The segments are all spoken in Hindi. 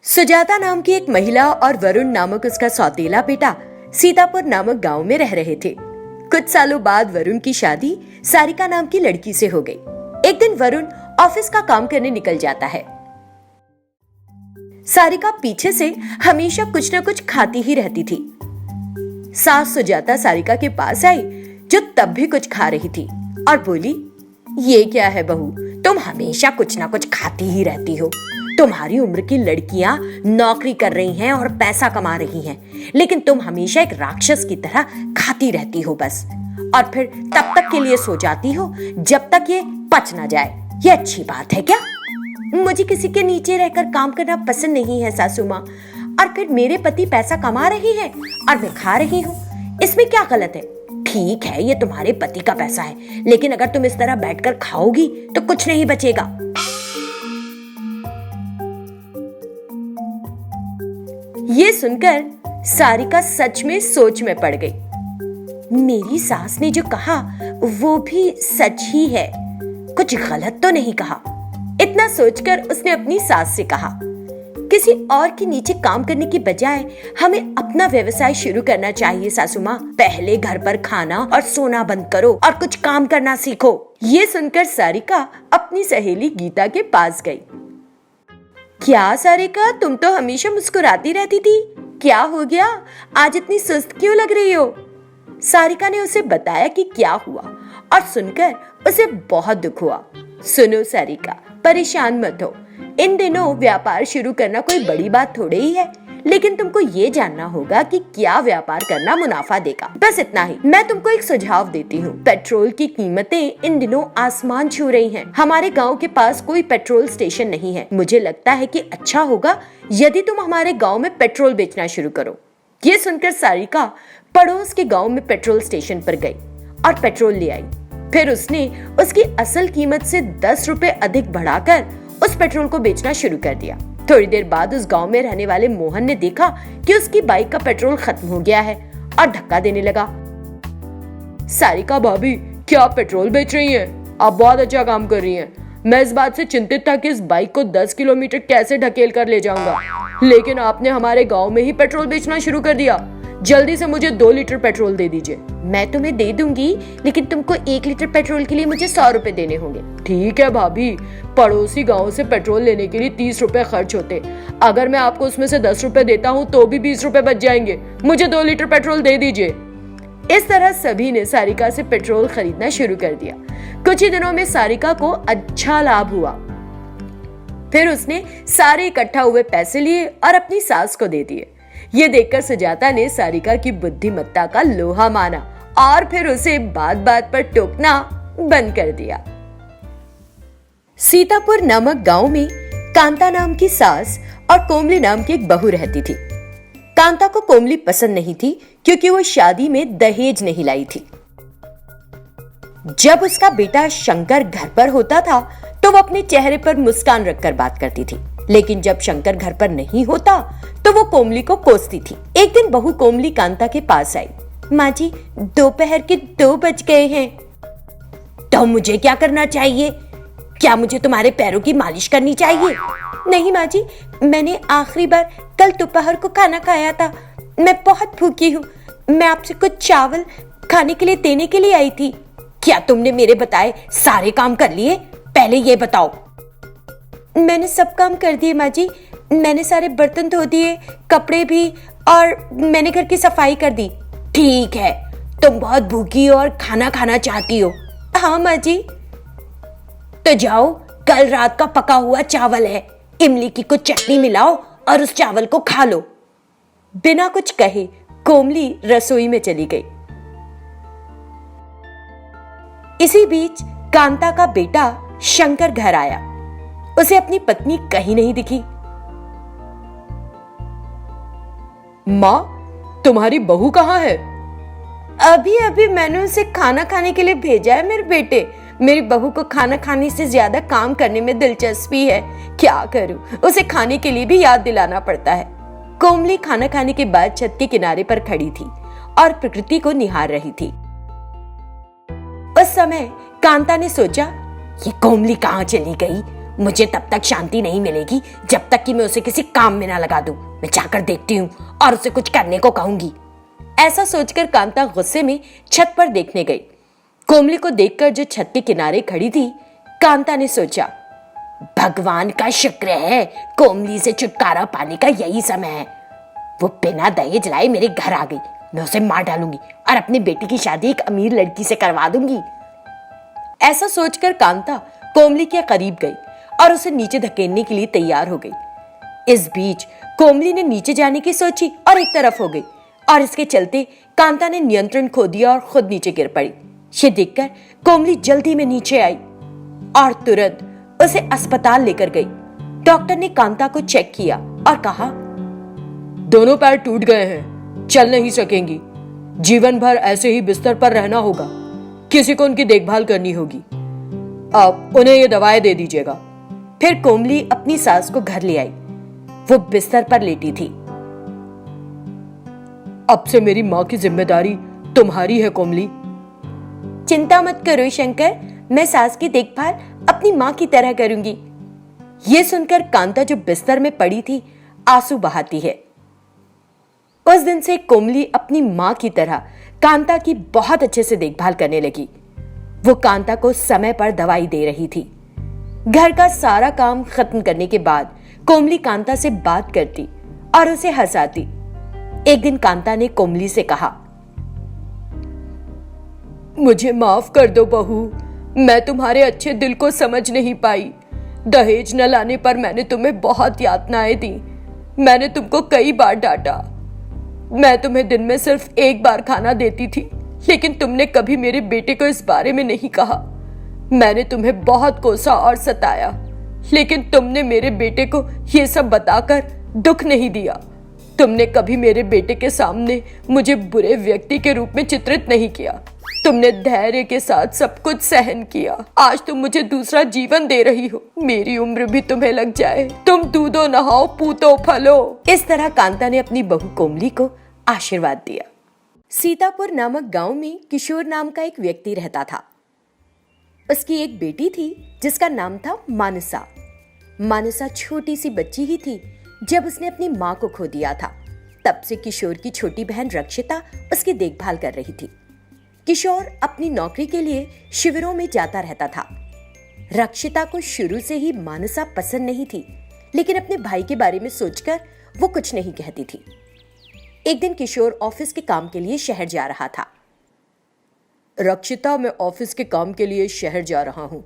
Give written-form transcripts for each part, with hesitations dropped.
सुजाता नाम की एक महिला और वरुण नामक उसका सौतेला बेटा सीतापुर नामक गांव में रह रहे थे। कुछ सालों बाद वरुण की शादी सारिका नाम की लड़की से हो गई। एक दिन वरुण ऑफिस का काम करने निकल जाता है। सारिका पीछे से हमेशा कुछ न कुछ खाती ही रहती थी। सास सुजाता सारिका के पास आई, जो तब भी कुछ खा रही थी, और बोली, ये क्या है बहू, तुम हमेशा कुछ ना कुछ खाती ही रहती हो। तुम्हारी उम्र की लड़कियां नौकरी कर रही हैं और पैसा कमा रही हैं, लेकिन तुम हमेशा एक राक्षस की तरह खाती रहती हो बस, और फिर तब तक के लिए सो जाती हो जब तक ये पच ना जाए। ये अच्छी बात है क्या? मुझे किसी के नीचे रहकर काम करना पसंद नहीं है सासू माँ, और फिर मेरे पति पैसा कमा रहे हैं और मैं खा रही हूँ, इसमें क्या गलत है? ठीक है, ये तुम्हारे पति का पैसा है, लेकिन अगर तुम इस तरह बैठकर खाओगी तो कुछ नहीं बचेगा। ये सुनकर सारिका सच में सोच में पड़ गई। मेरी सास ने जो कहा वो भी सच ही है, कुछ गलत तो नहीं कहा। इतना सोचकर उसने अपनी सास से कहा, किसी और के नीचे काम करने की बजाय हमें अपना व्यवसाय शुरू करना चाहिए सासू माँ। पहले घर पर खाना और सोना बंद करो और कुछ काम करना सीखो। ये सुनकर सारिका अपनी सहेली गीता के पास गई। क्या सारिका, तुम तो हमेशा मुस्कुराती रहती थी, क्या हो गया? आज इतनी सुस्त क्यों लग रही हो? सारिका ने उसे बताया कि क्या हुआ, और सुनकर उसे बहुत दुख हुआ। सुनो सारिका, परेशान मत हो। इन दिनों व्यापार शुरू करना कोई बड़ी बात थोड़ी ही है, लेकिन तुमको ये जानना होगा कि क्या व्यापार करना मुनाफा देगा। बस इतना ही। मैं तुमको एक सुझाव देती हूँ। पेट्रोल की कीमतें इन दिनों आसमान छू रही हैं। हमारे गांव के पास कोई पेट्रोल स्टेशन नहीं है। मुझे लगता है कि अच्छा होगा यदि तुम हमारे गांव में पेट्रोल बेचना शुरू करो। ये सुनकर सारिका पड़ोस के गाँव में पेट्रोल स्टेशन पर गई और पेट्रोल ले आई। फिर उसने उसकी असल कीमत से 10 रुपए अधिक बढ़ाकर उस पेट्रोल को बेचना शुरू कर दिया। थोड़ी देर बाद उस गांव में रहने वाले मोहन ने देखा कि उसकी बाइक का पेट्रोल खत्म हो गया है और धक्का देने लगा। सारिका भाभी, क्या पेट्रोल बेच रही हैं? आप बहुत अच्छा काम कर रही हैं। मैं इस बात से चिंतित था कि इस बाइक को 10 किलोमीटर कैसे ढकेल कर ले जाऊंगा, लेकिन आपने हमारे गाँव में ही पेट्रोल बेचना शुरू कर दिया। जल्दी से मुझे 2 लीटर पेट्रोल दे दीजिए। मैं तुम्हें दे दूंगी, लेकिन तुमको 1 लीटर पेट्रोल के लिए मुझे 100 रुपए देने होंगे। ठीक है भाभी, पड़ोसी गांव से पेट्रोल लेने के लिए 30 रुपए खर्च होते, अगर मैं आपको उसमें से 10 रुपए देता हूँ तो भी 20 रुपए बच जाएंगे। मुझे 2 लीटर पेट्रोल दे दीजिए। इस तरह सभी ने सारिका से पेट्रोल खरीदना शुरू कर दिया। कुछ ही दिनों में सारिका को अच्छा लाभ हुआ। फिर उसने सारे इकट्ठा हुए पैसे लिए और अपनी सास को दे दिए। ये देखकर सुजाता ने सारिका की बुद्धिमत्ता का लोहा माना और फिर उसे बात बात पर टोकना बंद कर दिया। सीतापुर नामक गांव में कांता नाम की सास और कोमली नाम की एक बहू रहती थी। कांता को कोमली पसंद नहीं थी क्योंकि वो शादी में दहेज नहीं लाई थी। जब उसका बेटा शंकर घर पर होता था तो वो अपने चेहरे पर मुस्कान रखकर बात करती थी, लेकिन जब शंकर घर पर नहीं होता तो वो कोमली को कोसती थी। एक दिन बहू कोमली कांता के पास आई। माँ जी, दोपहर के 2 बज गए हैं। तो मुझे क्या करना चाहिए? क्या मुझे तुम्हारे पैरों की मालिश करनी चाहिए? नहीं माँ जी, मैंने आखिरी बार कल दोपहर को खाना खाया था। मैं बहुत भूखी हूँ। मैं आपसे कुछ चावल खाने के लिए देने के लिए आई थी। क्या तुमने मेरे बताए सारे काम कर लिए? पहले ये बताओ। मैंने सब काम कर दिए माँ जी। मैंने सारे बर्तन धो दिए, कपड़े भी, और मैंने घर की सफाई कर दी। ठीक है, तुम बहुत भूखी हो और खाना खाना चाहती हो। हाँ माँ जी। तो जाओ, कल रात का पका हुआ चावल है, इमली की कुछ चटनी मिलाओ और उस चावल को खा लो। बिना कुछ कहे कोमली रसोई में चली गई। इसी बीच कांता का बेटा शंकर घर आया। उसे अपनी पत्नी कहीं नहीं दिखी। माँ, तुम्हारी बहू कहाँ है? अभी अभी मैंने उसे खाना खाने के लिए भेजा है मेरे बेटे। मेरी बहू को खाना खाने से ज्यादा काम करने में दिलचस्पी है। क्या करूं, उसे खाने के लिए भी याद दिलाना पड़ता है। कोमली खाना खाने के बाद छत के किनारे पर खड़ी थी और प्रकृति को निहार रही थी। उस समय कांता ने सोचा, ये कोमली कहाँ चली गई? मुझे तब तक शांति नहीं मिलेगी जब तक कि मैं उसे किसी काम में ना लगा दूं। मैं जाकर देखती हूँ और उसे कुछ करने को कहूंगी। ऐसा सोचकर कांता गुस्से में छत पर देखने गई। कोमली को देखकर जो छत के किनारे खड़ी थी, कांता ने सोचा, भगवान का शुक्र है कोमली से छुटकारा पाने का यही समय है। वो बिना दहेज लाए मेरे घर आ गई। मैं उसे मार डालूंगी और अपनी बेटी की शादी एक अमीर लड़की से करवा दूंगी। ऐसा सोचकर कांता कोमली के करीब गई और उसे नीचे धकेलने के लिए तैयार हो गई। इस बीच कोमली ने नीचे जाने की सोची और एक तरफ हो गई और इसके चलते कांता ने नियंत्रण खो दिया और खुद नीचे गिर पड़ी। ये देखकर कोमली जल्दी में नीचे आई और तुरंत उसे अस्पताल लेकर गई। डॉक्टर ने कांता को चेक किया और कहा, दोनों पैर टूट गए हैं, चल नहीं सकेंगी। जीवन भर ऐसे ही बिस्तर पर रहना होगा। किसी को उनकी देखभाल करनी होगी। अब उन्हें ये दवाएं दे दीजिएगा। फिर कोमली अपनी सास को घर ले आई। वो बिस्तर पर लेटी थी। अब से मेरी माँ की जिम्मेदारी तुम्हारी है कोमली। चिंता मत करो शंकर, मैं सास की देखभाल अपनी माँ की तरह करूंगी। ये सुनकर कांता जो बिस्तर में पड़ी थी आंसू बहाती है। उस दिन से कोमली अपनी माँ की तरह कांता की बहुत अच्छे से देखभाल करने लगी। वो कांता को समय पर दवाई दे रही थी। घर का सारा काम खत्म करने के बाद कोमली कांता से बात करती और उसे हंसाती। एक दिन कांता ने कोमली से कहा, मुझे माफ कर दो बहू, मैं तुम्हारे अच्छे दिल को समझ नहीं पाई। दहेज न लाने पर मैंने तुम्हें बहुत यातनाएं दी। मैंने तुमको कई बार डांटा। मैं तुम्हें दिन में सिर्फ एक बार खाना देती थी, लेकिन तुमने कभी मेरे बेटे को इस बारे में नहीं कहा। मैंने तुम्हें बहुत कोसा और सताया, लेकिन तुमने मेरे बेटे को ये सब बताकर दुख नहीं दिया। तुमने कभी मेरे बेटे के सामने मुझे बुरे व्यक्ति के रूप में चित्रित नहीं किया। तुमने धैर्य के साथ सब कुछ सहन किया। आज तुम मुझे दूसरा जीवन दे रही हो। मेरी उम्र भी तुम्हें लग जाए। तुम दूधो नहाओ, पूतो फलो। इस तरह कांता ने अपनी बहू कोमली को आशीर्वाद दिया। सीतापुर नामक गांव में किशोर नाम का एक व्यक्ति रहता था। उसकी एक बेटी थी जिसका नाम था मानसा। मानसा छोटी सी बच्ची ही थी जब उसने अपनी माँ को खो दिया था। तब से किशोर की छोटी बहन रक्षिता उसकी देखभाल कर रही थी। किशोर अपनी नौकरी के लिए शिविरों में जाता रहता था। रक्षिता को शुरू से ही मानसा पसंद नहीं थी, लेकिन अपने भाई के बारे में सोचकर वो कुछ नहीं कहती थी। एक दिन किशोर ऑफिस के काम के लिए शहर जा रहा था। रक्षिता, मैं ऑफिस के काम के लिए शहर जा रहा हूँ।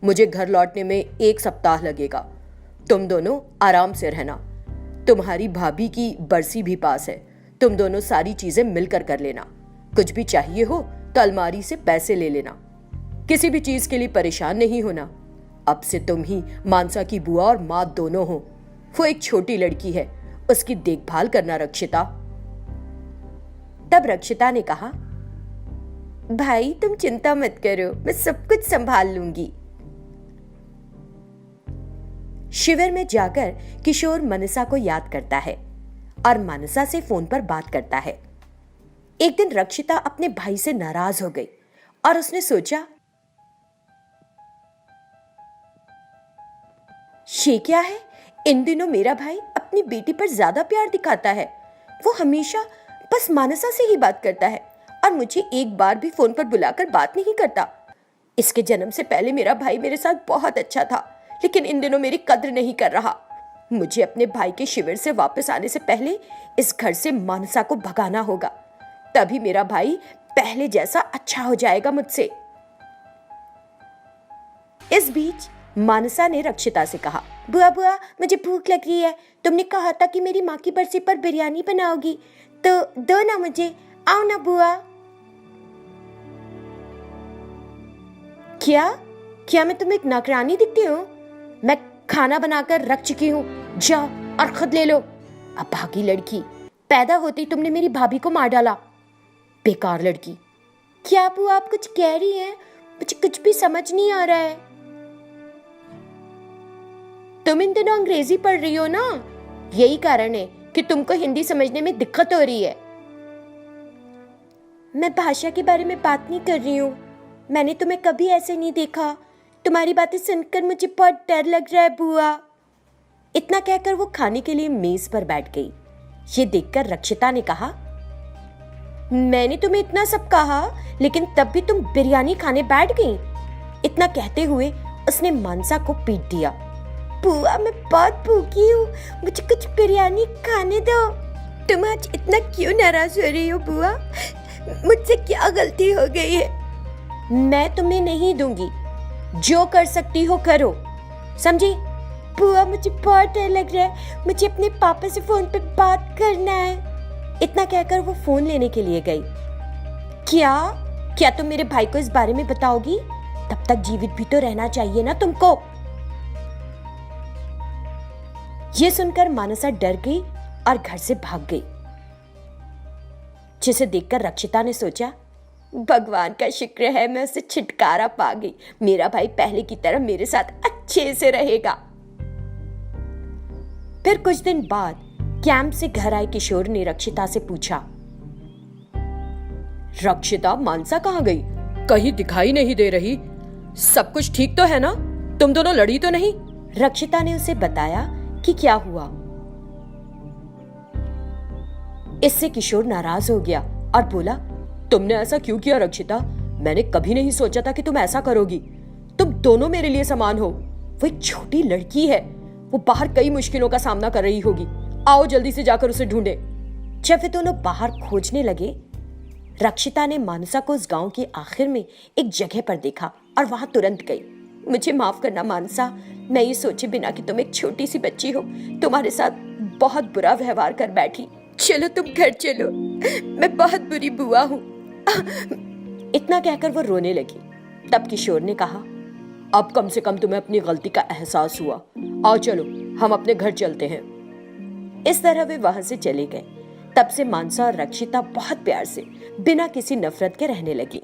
मुझे घर लौटने में 1 सप्ताह लगेगा। तुम दोनों आराम से रहना। तुम्हारी भाभी की बरसी भी पास है। तुम दोनों सारी चीजें मिलकर कर लेना। कुछ भी चाहिए हो तो अलमारी से पैसे ले लेना। किसी भी चीज के लिए परेशान नहीं होना। अब से तुम ही मानसा की बुआ और माँ दोनों हो। वो एक छोटी लड़की है, उसकी देखभाल करना रक्षिता। तब रक्षिता ने कहा, भाई तुम चिंता मत करो, मैं सब कुछ संभाल लूंगी। शिविर में जाकर किशोर मनसा को याद करता है और मनसा से फोन पर बात करता है। एक दिन रक्षिता अपने भाई से नाराज हो गई और उसने सोचा, ये क्या है, इन दिनों मेरा भाई अपनी बेटी पर ज्यादा प्यार दिखाता है। वो हमेशा बस मानसा से ही बात करता है और मुझे एक बार भी फोन पर बुलाकर बात नहीं करता। इसके जन्म से पहले मेरा भाई मेरे साथ बहुत अच्छा था, लेकिन इन दिनों मेरी कद्र नहीं कर रहा। मुझे अपने भाई के शिविर से वापस आने से पहले इस घर से मानसा को भगाना होगा, तभी मेरा भाई पहले जैसा अच्छा हो जाएगा मुझसे। इस बीच मानसा ने रक्षिता से कहा, बुआ बुआ, मुझे भूख लग रही है। तुमने कहा था कि मेरी माँ की बरसी पर बिरयानी बनाओगी, तो दो ना मुझे। आओ ना बुआ। क्या क्या मैं तुम्हें एक नौकरानी दिखती हूँ? मैं खाना बनाकर रख चुकी हूँ, जाओ और खुद ले लो। अभागी लड़की, पैदा होते ही तुमने मेरी भाभी को मार डाला। बेकार लड़की। क्या बुआ आप कुछ कह रही हैं? मुझे कुछ भी समझ नहीं आ रहा है। तुम इन दिनों अंग्रेजी पढ़ रही हो ना, यही कारण है कि तुमको हिंदी समझने में दिक्कत हो रही है। मैं भाषा के बारे में बात नहीं कर रही हूँ। मैंने तुम्हें कभी ऐसे नहीं देखा तुम्हारी बातें सुनकर मुझे बहुत डर लग रहा है बुआ। इतना कहकर वो खाने के लिए मेज पर बैठ गई। ये देखकर रक्षिता ने कहा, मैंने तुम्हें इतना सब कहा, लेकिन तब भी तुम बिरयानी खाने बैठ गई। इतना कहते हुए उसने मानसा को पीट दिया। बुआ, मैं बहुत भूखी हूँ, मुझे कुछ बिरयानी खाने दो। तुम आज इतना क्यों नाराज हो रही हो बुआ? मुझसे क्या गलती हो गई है? मैं तुम्हें नहीं दूंगी, जो कर सकती हो करो, समझी? बुआ, मुझे बहुत डर लग रहा है, मुझे अपने पापा से फोन पे बात करना है। इतना कहकर वो फोन लेने के लिए गई। क्या तुम मेरे भाई को इस बारे में बताओगी? तब तक जीवित भी तो रहना चाहिए ना तुमको। ये सुनकर मानसा डर गई और घर से भाग गई, जिसे देखकर रक्षिता ने सोचा, भगवान का शुक्र है मैं उससे छुटकारा पा गई। मेरा भाई पहले की तरह मेरे साथ अच्छे से रहेगा। फिर कुछ दिन बाद कैंप से घर आए किशोर ने रक्षिता से पूछा, रक्षिता, मानसा कहाँ गई? कहीं दिखाई नहीं दे रही। सब कुछ ठीक तो है ना? तुम दोनों लड़ी तो नहीं? रक्षिता ने उसे बताया कि क्या हुआ। इससे किशोर नाराज हो गया और बोला, तुमने ऐसा क्यों किया रक्षिता? मैंने कभी नहीं सोचा था कि तुम ऐसा करोगी। तुम दोनों मेरे लिए समान हो। वो एक छोटी लड़की है, वो बाहर कई मुश्किलों का सामना कर रही होगी। आओ जल्दी से जाकर उसे ढूंढे। जब वे दोनों बाहर खोजने लगे, रक्षिता ने मानसा को उस गांव के आखिर में एक जगह पर देखा और वहां तुरंत गई। मुझे माफ करना मानसा, मैं ये सोचे बिना कि तुम एक छोटी सी बच्ची हो, तुम्हारे साथ बहुत बुरा व्यवहार कर बैठी। चलो तुम घर चलो, मैं बहुत बुरी बुआ हूँ। इतना कहकर वो रोने लगी। तब किशोर ने कहा, अब कम से कम तुम्हें अपनी गलती का एहसास हुआ। आओ चलो, हम अपने घर चलते हैं। इस तरह वे वहां से चले गए। तब से मानसा और रक्षिता बहुत प्यार से, बिना किसी नफरत के रहने लगी।